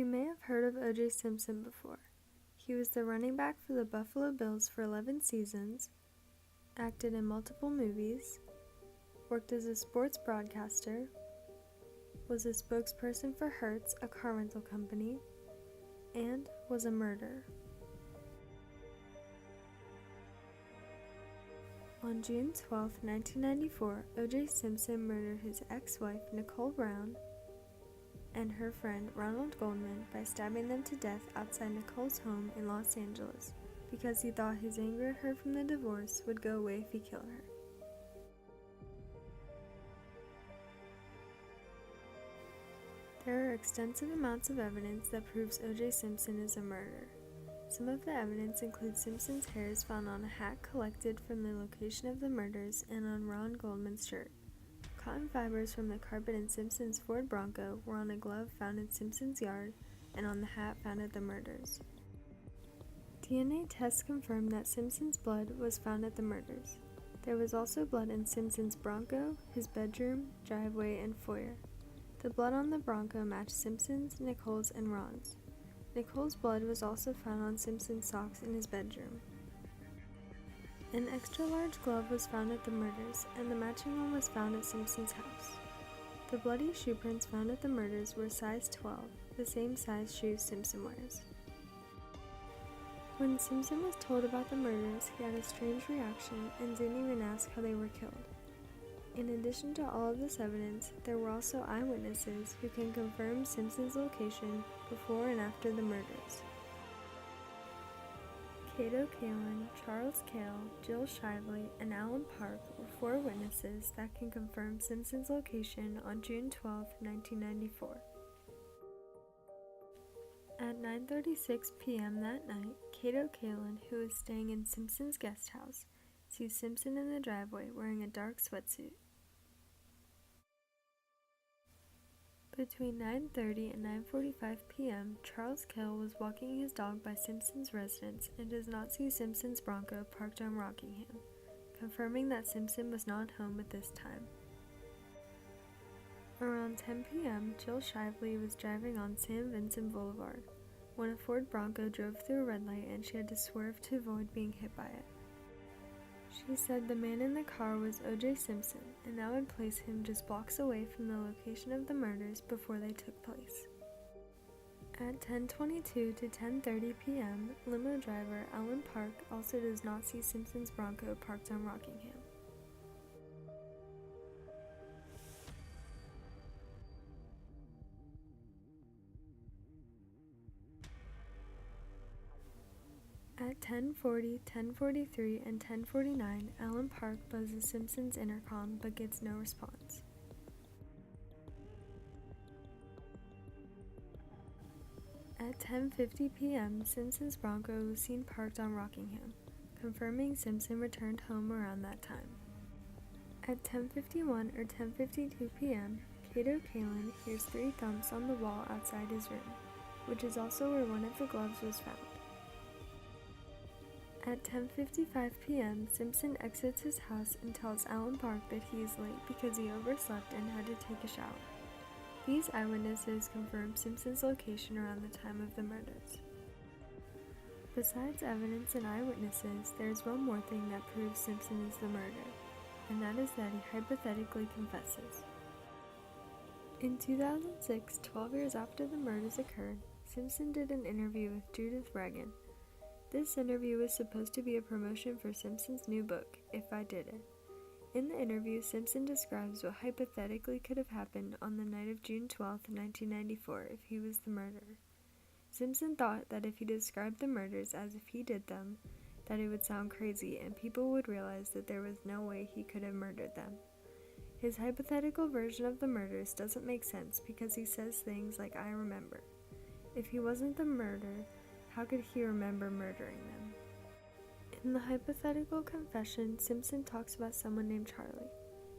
You may have heard of O.J. Simpson before. He was the running back for the Buffalo Bills for 11 seasons, acted in multiple movies, worked as a sports broadcaster, was a spokesperson for Hertz, a car rental company, and was a murderer. On June 12, 1994, O.J. Simpson murdered his ex-wife Nicole Brown and her friend Ronald Goldman by stabbing them to death outside Nicole's home in Los Angeles because he thought his anger at her from the divorce would go away if he killed her. There are extensive amounts of evidence that proves O.J. Simpson is a murderer. Some of the evidence includes Simpson's hairs found on a hat collected from the location of the murders and on Ron Goldman's shirt. Cotton fibers from the carpet in Simpson's Ford Bronco were on a glove found in Simpson's yard and on the hat found at the murders. DNA tests confirmed that Simpson's blood was found at the murders. There was also blood in Simpson's Bronco, his bedroom, driveway, and foyer. The blood on the Bronco matched Simpson's, Nicole's, and Ron's. Nicole's blood was also found on Simpson's socks in his bedroom. An extra-large glove was found at the murders, and the matching one was found at Simpson's house. The bloody shoe prints found at the murders were size 12, the same size shoes Simpson wears. When Simpson was told about the murders, he had a strange reaction and didn't even ask how they were killed. In addition to all of this evidence, there were also eyewitnesses who can confirm Simpson's location before and after the murders. Cato Kalin, Charles Cale, Jill Shively, and Alan Park were 4 witnesses that can confirm Simpson's location on June 12, 1994. At 9:36 p.m. that night, Cato Kalin, who was staying in Simpson's guest house, sees Simpson in the driveway wearing a dark sweatsuit. Between 9:30 and 9:45 p.m., Charles Cale was walking his dog by Simpson's residence and does not see Simpson's Bronco parked on Rockingham, confirming that Simpson was not home at this time. Around 10 p.m., Jill Shively was driving on San Vincent Boulevard when a Ford Bronco drove through a red light and she had to swerve to avoid being hit by it. She said the man in the car was O.J. Simpson, and that would place him just blocks away from the location of the murders before they took place. At 10:22 to 10:30 p.m., limo driver Alan Park also does not see Simpson's Bronco parked on Rockingham. At 10:40, 10:43, and 10:49, Alan Park buzzes Simpson's intercom but gets no response. At 10:50 p.m., Simpson's Bronco was seen parked on Rockingham, confirming Simpson returned home around that time. At 10:51 or 10:52 p.m., Cato Kalin hears 3 thumps on the wall outside his room, which is also where one of the gloves was found. At 10:55 p.m., Simpson exits his house and tells Alan Park that he is late because he overslept and had to take a shower. These eyewitnesses confirm Simpson's location around the time of the murders. Besides evidence and eyewitnesses, there is one more thing that proves Simpson is the murderer, and that is that he hypothetically confesses. In 2006, 12 years after the murders occurred, Simpson did an interview with Judith Regan. This interview was supposed to be a promotion for Simpson's new book, If I Did It. In the interview, Simpson describes what hypothetically could have happened on the night of June 12, 1994, if he was the murderer. Simpson thought that if he described the murders as if he did them, that it would sound crazy and people would realize that there was no way he could have murdered them. His hypothetical version of the murders doesn't make sense because he says things like, "I remember." If he wasn't the murderer, how could he remember murdering them? In the hypothetical confession, Simpson talks about someone named Charlie.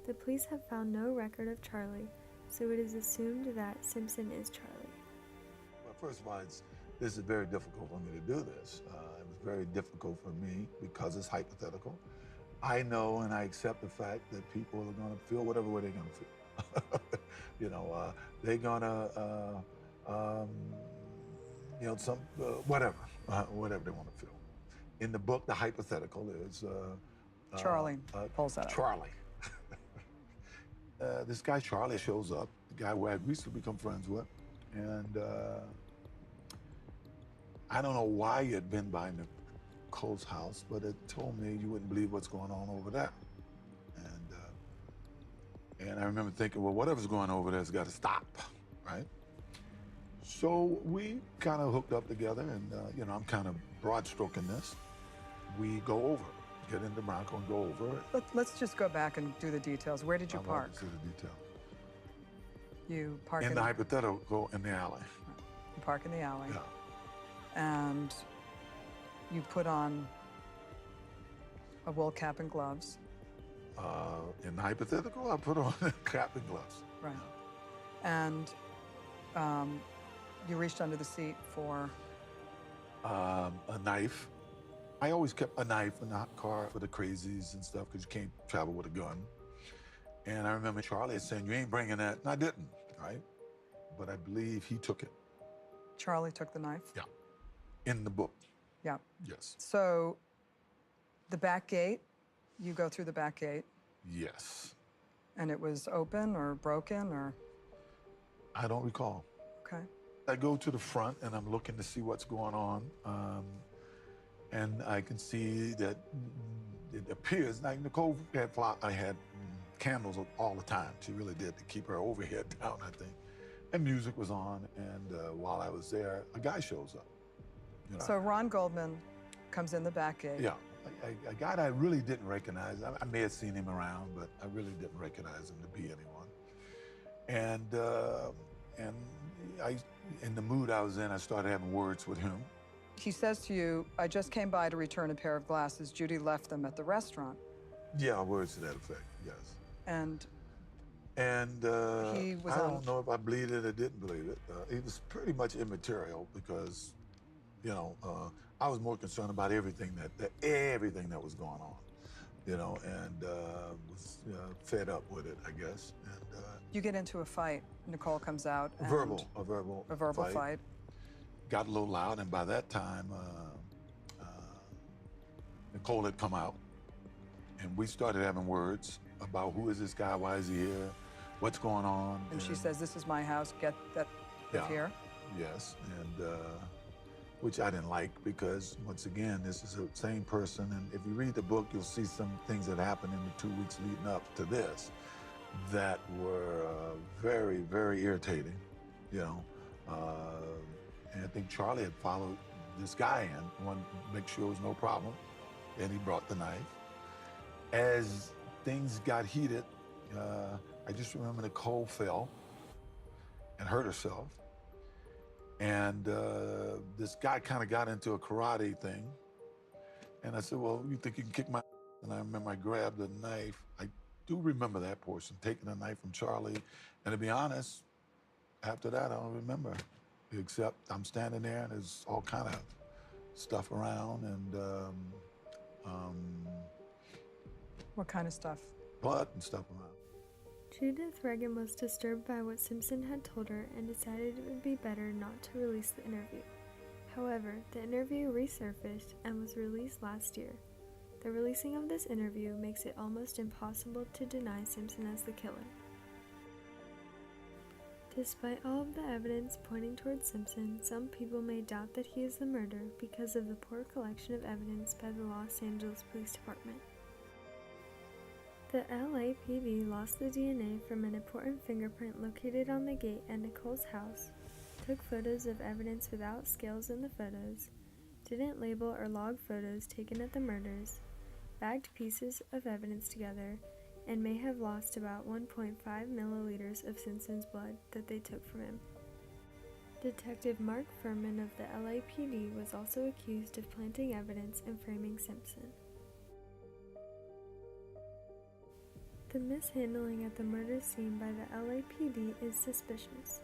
The police have found no record of Charlie, so it is assumed that Simpson is Charlie. Well, first of all, this is very difficult for me to do this. It was very difficult for me because it's hypothetical. I know and I accept the fact that people are going to feel whatever way they're going to feel. They're going to some whatever they want to feel. In the book, the hypothetical is Charlie pulls that up. Charlie. This guy Charlie shows up, the guy who I recently become friends with, and I don't know why he had been by Nicole's house, but it told me you wouldn't believe what's going on over there. And I remember thinking, well, whatever's going on over there's got to stop, right? So we kind of hooked up together, and I'm kind of broad stroking this. We go over, get in the Bronco and go over. Let's just go back and do the details. Where did you park? To the detail. You park in the hypothetical in the alley. You park in the alley. Yeah. And you put on a wool cap and gloves. In the hypothetical, I put on a cap and gloves. Right. And you reached under the seat for? A knife. I always kept a knife in the car for the crazies and stuff, because you can't travel with a gun. And I remember Charlie saying, you ain't bringing that. And I didn't, right? But I believe he took it. Charlie took the knife? Yeah. In the book. Yeah. Yes. So the back gate, you go through the back gate? Yes. And it was open or broken or? I don't recall. Okay. I go to the front and I'm looking to see what's going on. And I can see that it appears like Nicole had candles all the time. She really did, to keep her overhead down, I think. And music was on, and while I was there, a guy shows up. So Ron Goldman comes in the back gate. Yeah, a guy that I really didn't recognize. I may have seen him around, but I really didn't recognize him to be anyone. And in the mood I was in, I started having words with him. He says to you, I just came by to return a pair of glasses. Judy left them at the restaurant. Yeah, words to that effect, yes. And he was I don't know if I believed it or didn't believe it. It was pretty much immaterial, because, I was more concerned about everything that was going on, and was fed up with it, I guess. And you get into a fight. Nicole comes out. A verbal fight. Got a little loud, and by that time, Nicole had come out, and we started having words about who is this guy, why is he here, what's going on. And she says, this is my house, get that here. Yes, and which I didn't like, because once again, this is the same person, and if you read the book, you'll see some things that happened in the 2 weeks leading up to this that were very, very irritating, and I think Charlie had followed this guy in, wanted to make sure there was no problem, and he brought the knife. As things got heated, I just remember Nicole fell and hurt herself. And this guy kind of got into a karate thing. And I said, well, you think you can kick my ass? And I remember I grabbed a knife. I do remember that portion, taking a knife from Charlie. And to be honest, after that, I don't remember, except I'm standing there and there's all kind of stuff around, and what kind of stuff? Blood and stuff around. Judith Regan was disturbed by what Simpson had told her and decided it would be better not to release the interview. However, the interview resurfaced and was released last year. The releasing of this interview makes it almost impossible to deny Simpson as the killer. Despite all of the evidence pointing towards Simpson, some people may doubt that he is the murderer because of the poor collection of evidence by the Los Angeles Police Department. The LAPD lost the DNA from an important fingerprint located on the gate at Nicole's house, took photos of evidence without scales in the photos, didn't label or log photos taken at the murders, bagged pieces of evidence together, and may have lost about 1.5 milliliters of Simpson's blood that they took from him. Detective Mark Furman of the LAPD was also accused of planting evidence and framing Simpson. The mishandling at the murder scene by the LAPD is suspicious,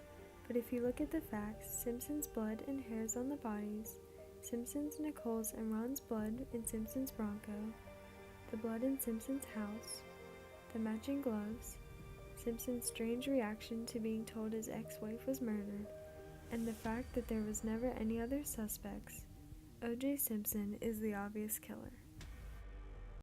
but if you look at the facts, Simpson's blood and hairs on the bodies, Simpson's, Nicole's, and Ron's blood in Simpson's Bronco, the blood in Simpson's house, the matching gloves, Simpson's strange reaction to being told his ex-wife was murdered, and the fact that there was never any other suspects, O.J. Simpson is the obvious killer.